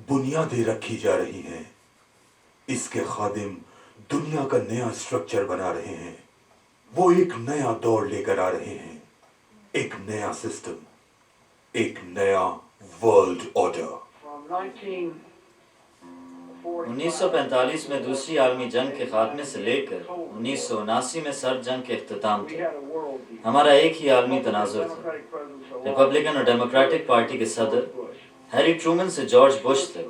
बुनियादें रखी जा रही हैं। इसके खादिम दुनिया का नया स्ट्रक्चर बना रहे हैं। वो एक नया दौर लेकर आ रहे हैं, एक नया सिस्टम, एक नया वर्ल्ड ऑर्डर। 1945 में दूसरी आलमी जंग के खात्मे से लेकर 1979 में सर्द जंग के इख्तिताम तक हमारा एक ही आलमी तनाजुर था। रिपब्लिकन और डेमोक्रेटिक पार्टी के सदर हैरी ट्रूमन से जॉर्ज बुश तक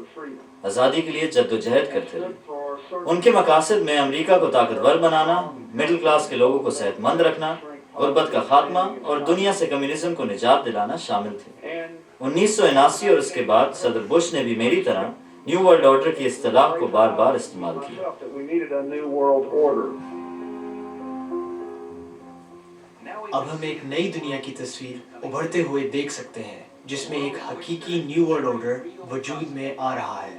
आज़ादी के लिए जद्दोजहद करते रहे। उनके मकासद में अमेरिका को ताकतवर बनाना, मिडिल क्लास के लोगों को सेहतमंद रखना, गुर्बत का खात्मा और दुनिया से कम्युनिज्म को निजात दिलाना शामिल थे। 1979 और उसके बाद सदर बुश ने भी मेरी तरह न्यू वर्ल्ड ऑर्डर की इस्तिलाह को बार बार इस्तेमाल किया। अब हम एक नई दुनिया की तस्वीर उभरते हुए देख सकते हैं, जिसमें एक हकीकी न्यू वर्ल्ड ऑर्डर वजूद में आ रहा है।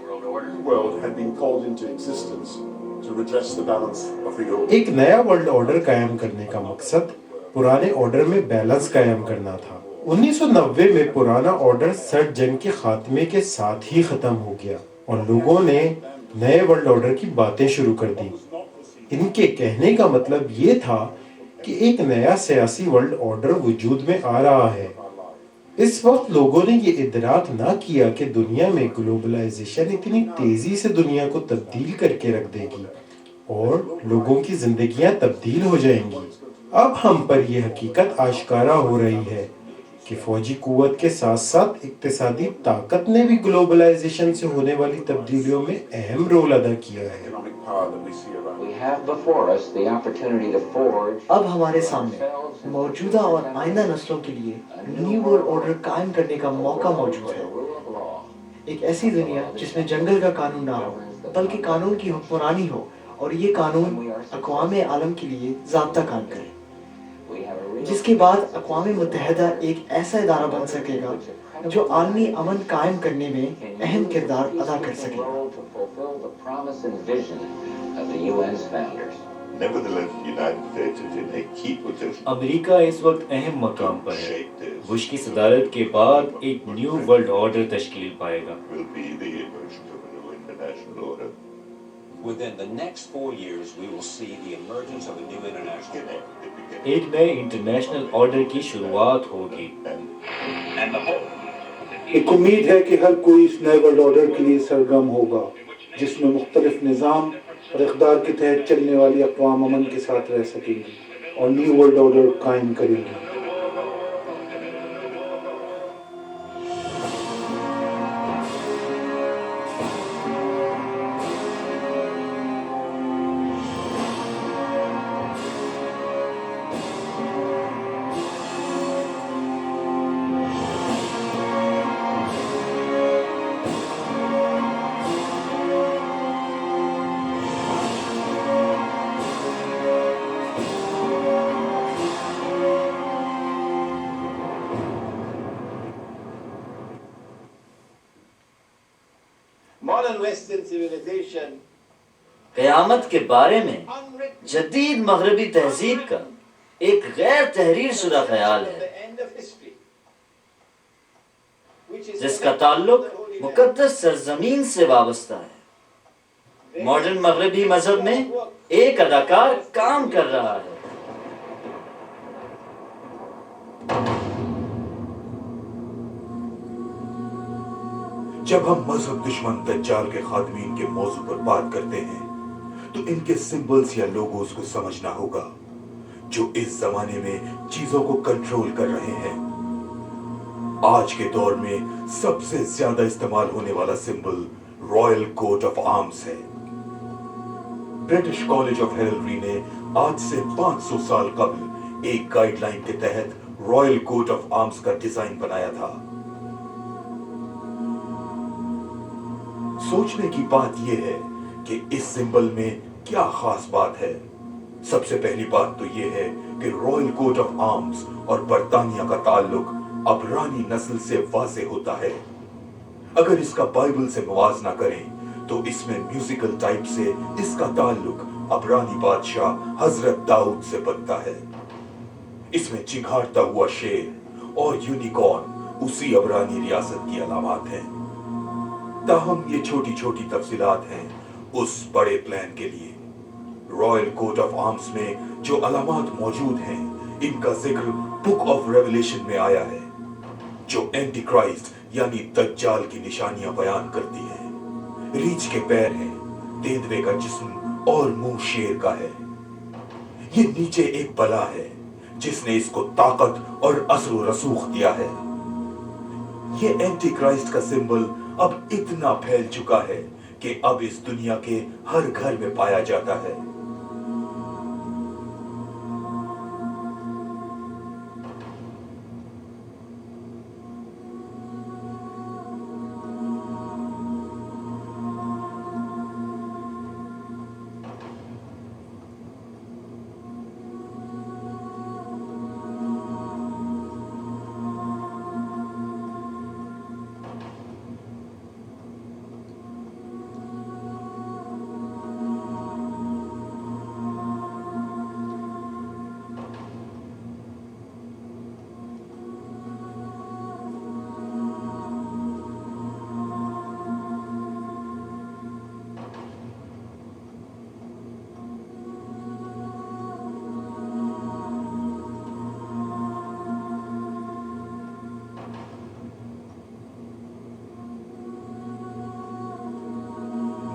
एक नया वर्ल्ड ऑर्डर कायम करने का मकसद पुराने ऑर्डर में बैलेंस कायम करना था। 1990 में पुराना ऑर्डर सर्द जंग के खात्मे के साथ ही खत्म हो गया और लोगों ने नए वर्ल्ड ऑर्डर की बातें शुरू कर दी। इनके कहने का मतलब ये था कि एक नया सियासी वर्ल्ड ऑर्डर वजूद में आ रहा है। इस वक्त लोगों ने ये इदराक ना किया कि दुनिया में ग्लोबलाइजेशन इतनी तेजी से दुनिया को तब्दील करके रख देगी और लोगों की जिंदगियां तब्दील हो जाएंगी। अब हम पर यह हकीकत आश्कारा हो रही है कि फौजी कुव्वत के साथ साथ इक्तिसादी ताकत ने भी ग्लोबलाइजेशन से होने वाली तब्दीलियों में अहम रोल अदा किया है। अब हमारे सामने मौजूदा और आइंदा नस्लों के लिए न्यू वर्ल्ड ऑर्डर कायम करने का मौका मौजूद है। एक ऐसी दुनिया जिसमें जंगल का कानून ना हो, बल्कि कानून की हुक्मरानी हो और ये कानून अक़वाम आलम के लिए ज़ाब्ता काम करे, जिसके बाद अक़वाम मुत्तहिदा एक ऐसा इदारा बन सकेगा जो आलमी अमन कायम करने में अहम किरदार अदा कर सकेगा। अमेरिका इस वक्त अहम मकाम पर है। बुश की सदारत के बाद एक न्यू वर्ल्ड ऑर्डर तश्कील पाएगा। Within the next 4 years, we will see the emergence of a new international order. एक नए इंटरनेशनल ऑर्डर की शुरुआत होगी। एक उम्मीद है कि हर कोई इस नए वर्ल्ड ऑर्डर के लिए सरगर्म होगा, जिसमें मुख्तलिफ निज़ाम और इक़दार के तहत चलने वाली अक़वाम अमन के साथ रह सकेंगी और न्यू वर्ल्ड ऑर्डर कायम करेंगी। क़यामत के बारे में जदीद मग़रिबी तहजीब का एक गैर तहरीर शुदा ख्याल है, जिसका ताल्लुक मुक़द्दस सरज़मीन से वाबस्ता है। मॉडर्न मग़रिबी मज़हब में एक अदाकार काम कर रहा है। जब हम मजहब दुश्मन दज्जाल के खात्मीन के मौजू पर बात करते हैं तो इनके सिंबल्स या लोगोस को समझना होगा, जो इस जमाने में चीजों को कंट्रोल कर रहे हैं। आज के दौर में सबसे ज्यादा इस्तेमाल होने वाला symbol royal coat of arms है। ब्रिटिश कॉलेज ऑफ हेरल्ड्री ने आज से 500 साल कबल एक गाइडलाइन के तहत रॉयल कोट ऑफ आर्म्स का डिजाइन बनाया था। सोचने की बात यह है कि इस सिंबल में क्या खास बात है। सबसे पहली बात तो यह है कि रॉयल कोट ऑफ आर्म्स और बरतानिया का ताल्लुक अबरानी नस्ल से वाज़ेह होता है। अगर इसका बाइबल से मुवाजना करें तो इसमें म्यूजिकल टाइप से इसका ताल्लुक अबरानी बादशाह हजरत दाऊद से बनता है। इसमें चिघाड़ता हुआ शेर और यूनिकॉर्न उसी अबरानी रियासत की अलामत हैं। ताहम ये छोटी छोटी तफसीलात हैं उस बड़े प्लान के लिए। रॉयल कोट ऑफ आर्म्स में जो अलामात मौजूद हैं, इनका जिक्र बुक ऑफ रेवलेशन में आया है, जो एंटी क्राइस्ट यानी दज्जाल की निशानियां बयान करती है। रीछ के पैर हैं, तेंदुए का जिस्म और मुंह शेर का है। ये नीचे एक बला है जिसने इसको ताकत और असर रसूख दिया है। ये एंटी क्राइस्ट का सिंबल अब इतना फैल चुका है कि अब इस दुनिया के हर घर में पाया जाता है।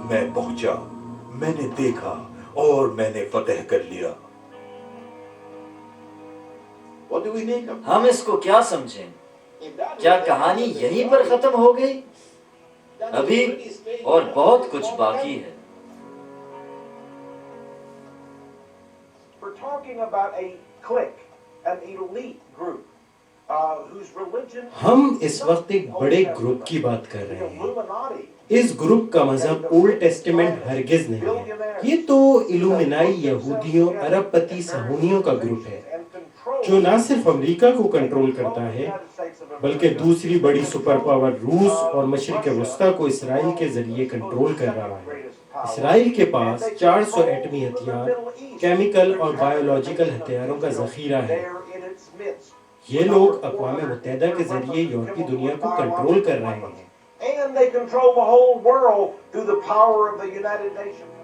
मैं पहुंचा, मैंने देखा और मैंने फतेह कर लिया। हम इसको क्या समझें? क्या कहानी यहीं पर खत्म हो गई? अभी और बहुत कुछ बाकी है। We're talking about a clique, an elite group, whose religion हम इस वक्त एक बड़े ग्रुप की बात कर रहे the हैं। Illuminati. इस ग्रुप का मजहब ओल्ड टेस्टामेंट हरगिज नहीं है। ये तो इल्यूमिनाई यहूदियों अरबपति सहूनियों का ग्रुप है, जो न सिर्फ अमेरिका को कंट्रोल करता है बल्कि दूसरी बड़ी सुपर पावर रूस और मशरिक वस्ता को इसराइल के जरिए कंट्रोल कर रहा है। इसराइल के पास 400 एटमी हथियार, केमिकल और बायोलॉजिकल हथियारों का जखीरा है। ये लोग अक़वाम मुत्तहिदा के जरिए यूरोपी दुनिया को कंट्रोल कर रहे हैं। And they control the whole world through the power of the United Nations.